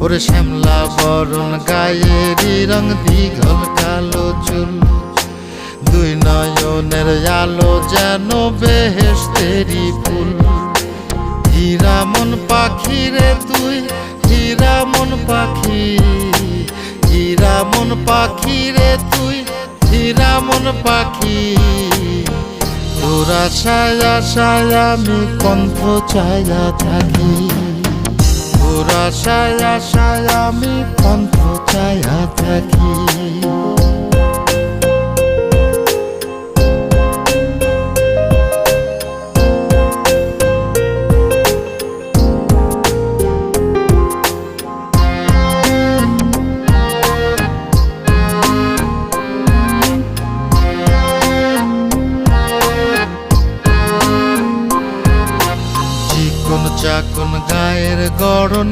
ওরে শ্যামলা বরণ গায়েরই রং, দীঘল কালো চুল, দুই নয়নের আলো যেন বেহেশতেরি ফুল। হীরা মন পাখি রে তুই, হীরা মন পাখি, হীরা মন পাখি রে তুই, হীরা মন পাখি। তোর আশায় আশায় আমি কণ্ঠ চাইয়া থাকি, তোর আশায় আশায় আমি কণ্ঠ চাইয়া থাকি। চাকন গায়ের গড়ন